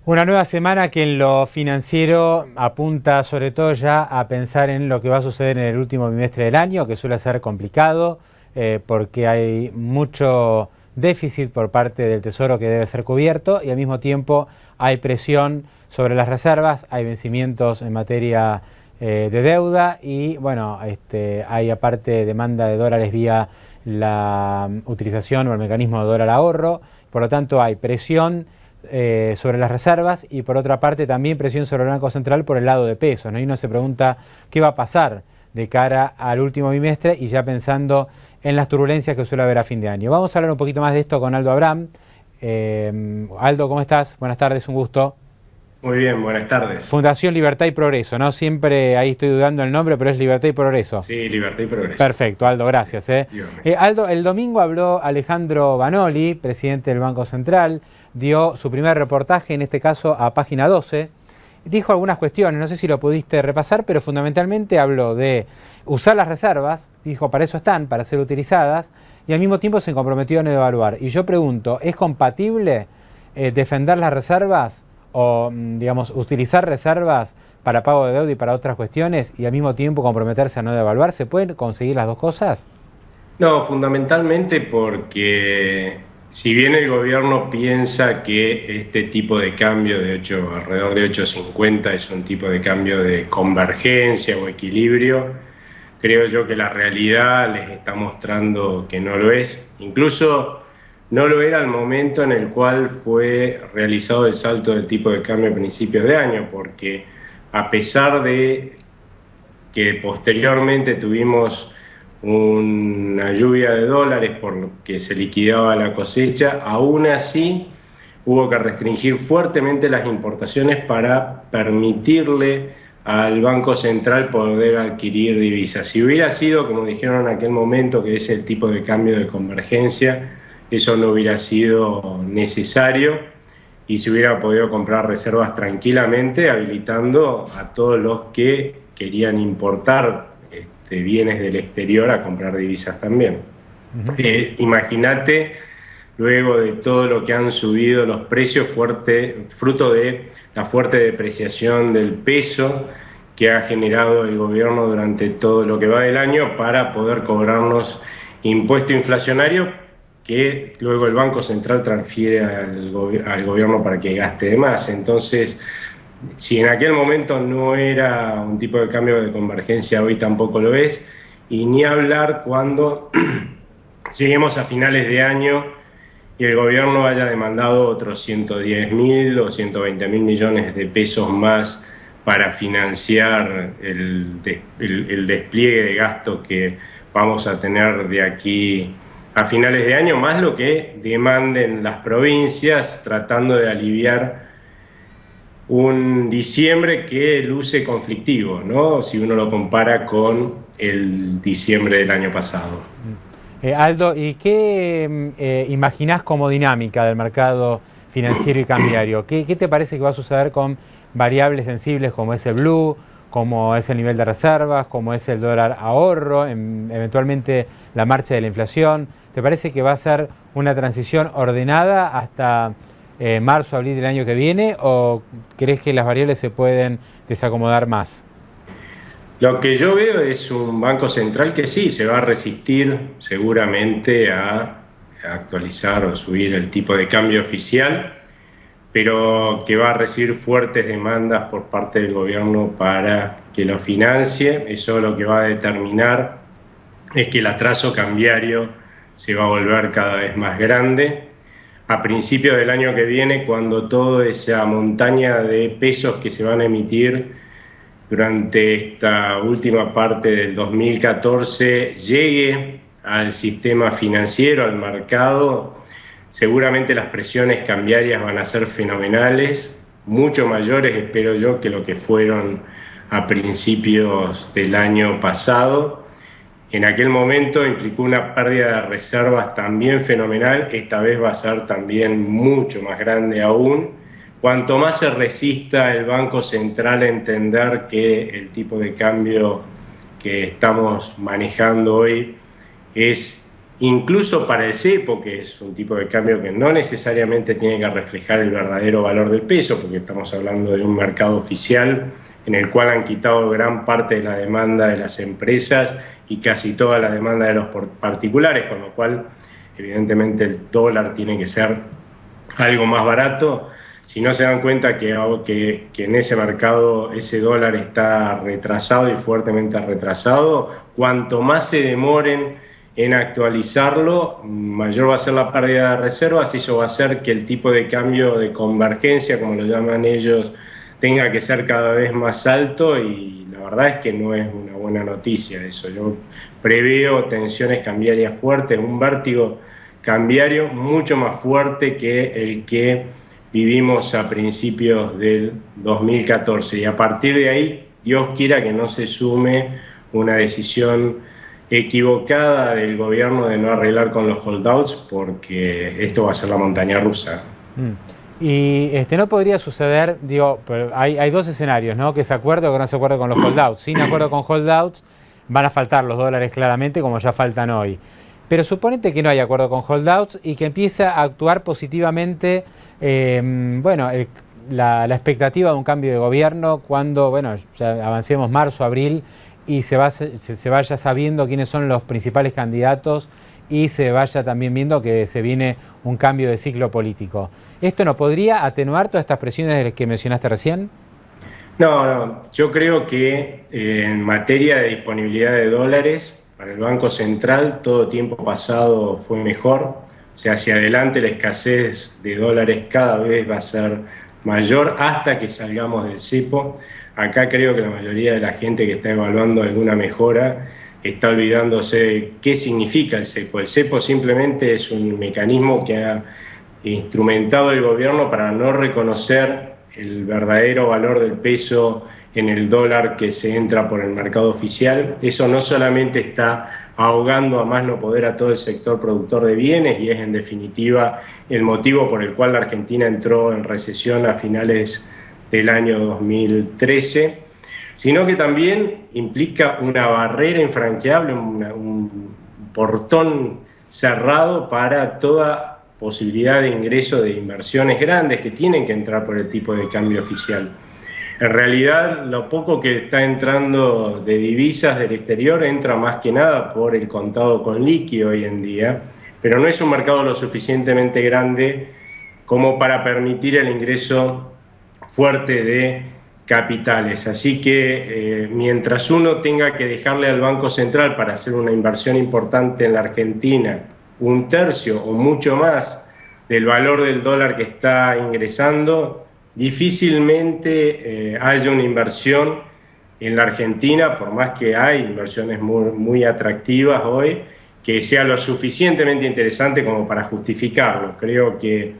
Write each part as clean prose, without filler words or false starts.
Una nueva semana que en lo financiero apunta sobre todo ya a pensar en lo que va a suceder en el último bimestre del año, que suele ser complicado porque hay mucho déficit por parte del Tesoro que debe ser cubierto y al mismo tiempo hay presión sobre las reservas, hay vencimientos en materia de deuda y bueno, hay aparte demanda de dólares vía la utilización o el mecanismo de dólar ahorro, por lo tanto hay presión sobre las reservas y por otra parte también presión sobre el Banco Central por el lado de pesos, ¿no? Y uno se pregunta qué va a pasar de cara al último bimestre y ya pensando en las turbulencias que suele haber a fin de año. Vamos a hablar un poquito más de esto con Aldo Abraham. Aldo, ¿cómo estás? Buenas tardes, un gusto. Muy bien, buenas tardes. Fundación Libertad y Progreso, ¿no? Siempre ahí estoy dudando el nombre, pero es Libertad y Progreso. Sí, Libertad y Progreso. Perfecto, Aldo, gracias. Dígame. Aldo, el domingo habló Alejandro Banoli, presidente del Banco Central, dio su primer reportaje, en este caso a Página 12, dijo algunas cuestiones, no sé si lo pudiste repasar, pero fundamentalmente habló de usar las reservas, dijo para eso están, para ser utilizadas, y al mismo tiempo se comprometió a no devaluar. Y yo pregunto, ¿es compatible defender las reservas o, digamos, utilizar reservas para pago de deuda y para otras cuestiones y al mismo tiempo comprometerse a no devaluar? ¿Se pueden conseguir las dos cosas? No, fundamentalmente porque si bien el gobierno piensa que este tipo de cambio de alrededor de 8,50 es un tipo de cambio de convergencia o equilibrio, creo yo que la realidad les está mostrando que no lo es. Incluso no lo era al momento en el cual fue realizado el salto del tipo de cambio a principios de año, porque a pesar de que posteriormente tuvimos una lluvia de dólares porque se liquidaba la cosecha, aún así hubo que restringir fuertemente las importaciones para permitirle al Banco Central poder adquirir divisas. Si hubiera sido, como dijeron en aquel momento, que es el tipo de cambio de convergencia, eso no hubiera sido necesario y se hubiera podido comprar reservas tranquilamente, habilitando a todos los que querían importar bienes del exterior a comprar divisas también. Imagínate, luego de todo lo que han subido los precios, fruto de la fuerte depreciación del peso que ha generado el gobierno durante todo lo que va del año para poder cobrarnos impuesto inflacionario que luego el Banco Central transfiere al gobierno para que gaste de más. Entonces, si en aquel momento no era un tipo de cambio de convergencia, hoy tampoco lo es, y ni hablar cuando lleguemos a finales de año y el gobierno haya demandado otros 110.000 o 120.000 millones de pesos más para financiar el despliegue de gasto que vamos a tener de aquí a finales de año, más lo que demanden las provincias tratando de aliviar un diciembre que luce conflictivo, ¿no? Si uno lo compara con el diciembre del año pasado. Aldo, ¿y qué imaginás como dinámica del mercado financiero y cambiario? ¿Qué te parece que va a suceder con variables sensibles como es el blue, como es el nivel de reservas, como es el dólar ahorro, eventualmente la marcha de la inflación? ¿Te parece que va a ser una transición ordenada hasta marzo, abril del año que viene o crees que las variables se pueden desacomodar más? Lo que yo veo es un Banco Central que sí, se va a resistir seguramente a actualizar o subir el tipo de cambio oficial, pero que va a recibir fuertes demandas por parte del gobierno para que lo financie. Eso lo que va a determinar es que el atraso cambiario se va a volver cada vez más grande. A principios del año que viene, cuando toda esa montaña de pesos que se van a emitir durante esta última parte del 2014 llegue al sistema financiero, al mercado, seguramente las presiones cambiarias van a ser fenomenales, mucho mayores, espero yo, que lo que fueron a principios del año pasado. En aquel momento implicó una pérdida de reservas también fenomenal, esta vez va a ser también mucho más grande aún. Cuanto más se resista el Banco Central a entender que el tipo de cambio que estamos manejando hoy es incluso para el cepo, que es un tipo de cambio que no necesariamente tiene que reflejar el verdadero valor del peso, porque estamos hablando de un mercado oficial en el cual han quitado gran parte de la demanda de las empresas y casi toda la demanda de los particulares, con lo cual evidentemente el dólar tiene que ser algo más barato. Si no se dan cuenta que en ese mercado ese dólar está retrasado y fuertemente retrasado, cuanto más se demoren en actualizarlo, mayor va a ser la pérdida de reservas y eso va a hacer que el tipo de cambio de convergencia, como lo llaman ellos, tenga que ser cada vez más alto, y la verdad es que no es una buena noticia eso. Yo preveo tensiones cambiarias fuertes, un vértigo cambiario mucho más fuerte que el que vivimos a principios del 2014, y a partir de ahí, Dios quiera que no se sume una decisión equivocada del gobierno de no arreglar con los holdouts, porque esto va a ser la montaña rusa. Y no podría suceder, digo, hay dos escenarios, ¿no? Que se acuerde o que no se acuerde con los holdouts. Sin acuerdo con holdouts van a faltar los dólares claramente, como ya faltan hoy. Pero suponete que no hay acuerdo con holdouts y que empieza a actuar positivamente, bueno, la expectativa de un cambio de gobierno cuando, bueno, ya avancemos marzo, abril y se vaya sabiendo quiénes son los principales candidatos y se vaya también viendo que se viene un cambio de ciclo político. ¿Esto no podría atenuar todas estas presiones de las que mencionaste recién? No, yo creo que en materia de disponibilidad de dólares, para el Banco Central todo tiempo pasado fue mejor. O sea, hacia adelante la escasez de dólares cada vez va a ser mayor hasta que salgamos del cepo. Acá creo que la mayoría de la gente que está evaluando alguna mejora está olvidándose de qué significa el cepo. El cepo simplemente es un mecanismo que ha instrumentado el gobierno para no reconocer el verdadero valor del peso en el dólar que se entra por el mercado oficial. Eso no solamente está ahogando a más no poder a todo el sector productor de bienes, y es en definitiva el motivo por el cual la Argentina entró en recesión a finales del año 2013, sino que también implica una barrera infranqueable, un portón cerrado para toda posibilidad de ingreso de inversiones grandes que tienen que entrar por el tipo de cambio oficial. En realidad, lo poco que está entrando de divisas del exterior entra más que nada por el contado con liqui hoy en día, pero no es un mercado lo suficientemente grande como para permitir el ingreso fuerte de capitales. Así que mientras uno tenga que dejarle al Banco Central para hacer una inversión importante en la Argentina un tercio o mucho más del valor del dólar que está ingresando, difícilmente haya una inversión en la Argentina, por más que hay inversiones muy atractivas hoy, que sea lo suficientemente interesante como para justificarlo. Creo que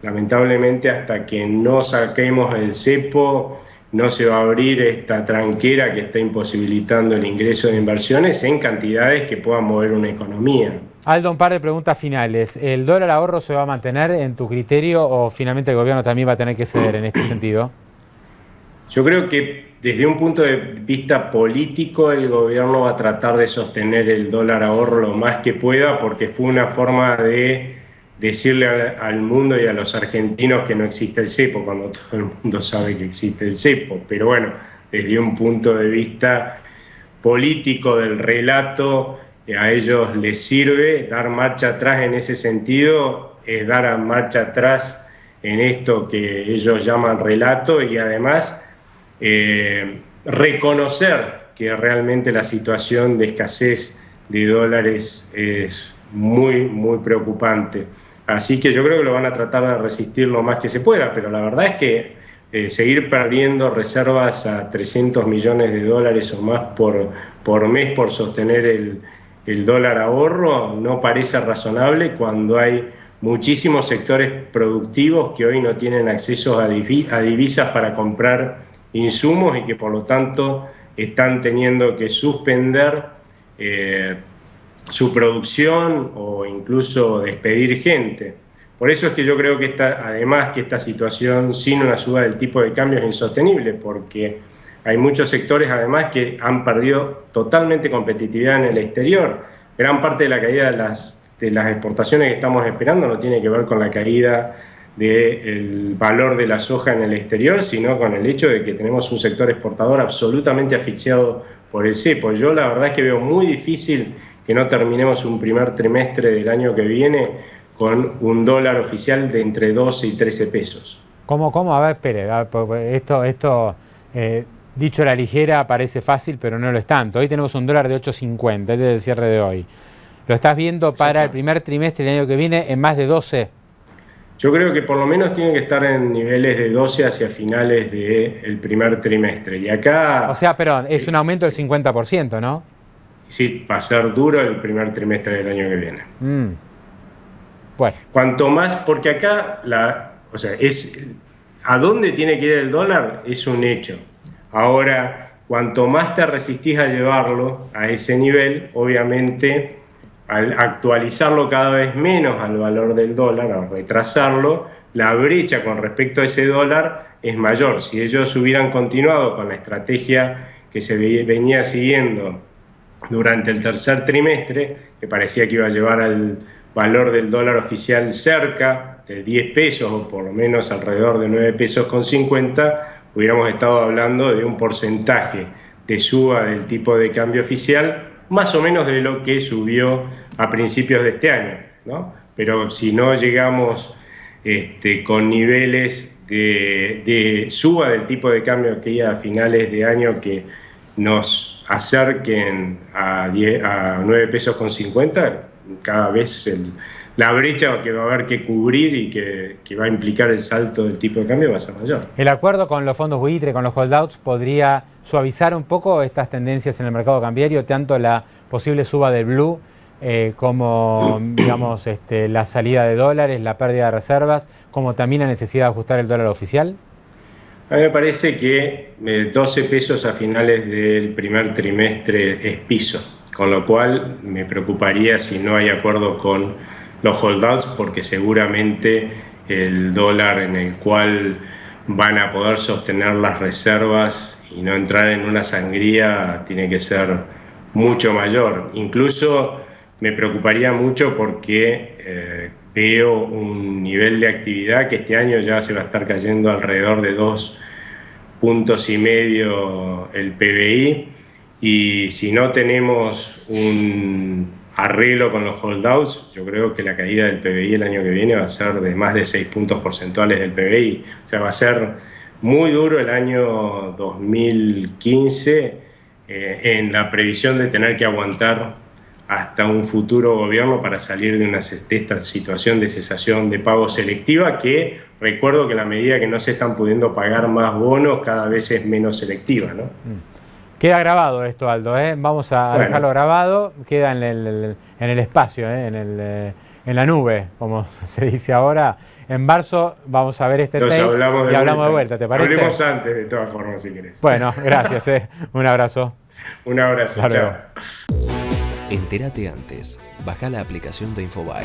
lamentablemente hasta que no saquemos el cepo no se va a abrir esta tranquera que está imposibilitando el ingreso de inversiones en cantidades que puedan mover una economía. Aldo, un par de preguntas finales. ¿El dólar ahorro se va a mantener en tu criterio o finalmente el gobierno también va a tener que ceder en este sentido? Yo creo que desde un punto de vista político el gobierno va a tratar de sostener el dólar ahorro lo más que pueda, porque fue una forma de decirle al mundo y a los argentinos que no existe el cepo, cuando todo el mundo sabe que existe el cepo. Pero bueno, desde un punto de vista político del relato, a ellos les sirve dar marcha atrás en ese sentido, es dar marcha atrás en esto que ellos llaman relato, y además reconocer que realmente la situación de escasez de dólares es muy preocupante. Así que yo creo que lo van a tratar de resistir lo más que se pueda, pero la verdad es que seguir perdiendo reservas a 300 millones de dólares o más por mes por sostener el dólar ahorro no parece razonable cuando hay muchísimos sectores productivos que hoy no tienen acceso a divisas para comprar insumos y que por lo tanto están teniendo que suspender su producción o incluso despedir gente. Por eso es que yo creo que además que esta situación sin una suba del tipo de cambio es insostenible, porque hay muchos sectores además que han perdido totalmente competitividad en el exterior. Gran parte de la caída de las las exportaciones que estamos esperando no tiene que ver con la caída del valor de la soja en el exterior, sino con el hecho de que tenemos un sector exportador absolutamente asfixiado por el cepo. Yo la verdad es que veo muy difícil que no terminemos un primer trimestre del año que viene con un dólar oficial de entre 12 y 13 pesos. ¿Cómo? A ver, espere, esto dicho a la ligera parece fácil, pero no lo es tanto. Hoy tenemos un dólar de 8.50, ese es el cierre de hoy. ¿Lo estás viendo para el primer trimestre del año que viene en más de 12? Yo creo que por lo menos tiene que estar en niveles de 12 hacia finales del primer trimestre. Y acá... O sea, perdón, es un aumento del 50%, ¿no? Sí, va a ser duro el primer trimestre del año que viene. Bueno. Cuanto más, porque acá, ¿a dónde tiene que ir el dólar? Es un hecho. Ahora, cuanto más te resistís a llevarlo a ese nivel, obviamente, al actualizarlo cada vez menos al valor del dólar, al retrasarlo, la brecha con respecto a ese dólar es mayor. Si ellos hubieran continuado con la estrategia que se venía siguiendo durante el tercer trimestre, que parecía que iba a llevar al valor del dólar oficial cerca de 10 pesos o por lo menos alrededor de 9 pesos con 50, hubiéramos estado hablando de un porcentaje de suba del tipo de cambio oficial más o menos de lo que subió a principios de este año, ¿no? Pero si no llegamos con niveles de suba del tipo de cambio que ya a finales de año que nos acerquen a 9 pesos con 50, cada vez la brecha que va a haber que cubrir y que va a implicar el salto del tipo de cambio va a ser mayor. ¿El acuerdo con los fondos buitre, con los holdouts, podría suavizar un poco estas tendencias en el mercado cambiario, tanto la posible suba del blue como digamos, la salida de dólares, la pérdida de reservas, como también la necesidad de ajustar el dólar oficial? A mí me parece que 12 pesos a finales del primer trimestre es piso, con lo cual me preocuparía si no hay acuerdo con los holdouts, porque seguramente el dólar en el cual van a poder sostener las reservas y no entrar en una sangría tiene que ser mucho mayor. Incluso me preocuparía mucho porque veo un nivel de actividad que este año ya se va a estar cayendo alrededor de 2,5 puntos el PBI, y si no tenemos un arreglo con los holdouts, yo creo que la caída del PBI el año que viene va a ser de más de 6 puntos porcentuales del PBI. O sea, va a ser muy duro el año 2015 en la previsión de tener que aguantar hasta un futuro gobierno para salir de esta situación de cesación de pago selectiva, que recuerdo que a la medida que no se están pudiendo pagar más bonos, cada vez es menos selectiva, ¿no? Queda grabado esto, Aldo, ¿eh? Vamos a dejarlo grabado, queda en el espacio, en la nube, como se dice ahora. En marzo vamos a ver este tape y hablamos de vuelta, ¿te parece? Hablemos antes, de todas formas, si querés. Bueno, gracias, un abrazo. Un abrazo, chao. Entérate antes. Baja la aplicación de Infobae.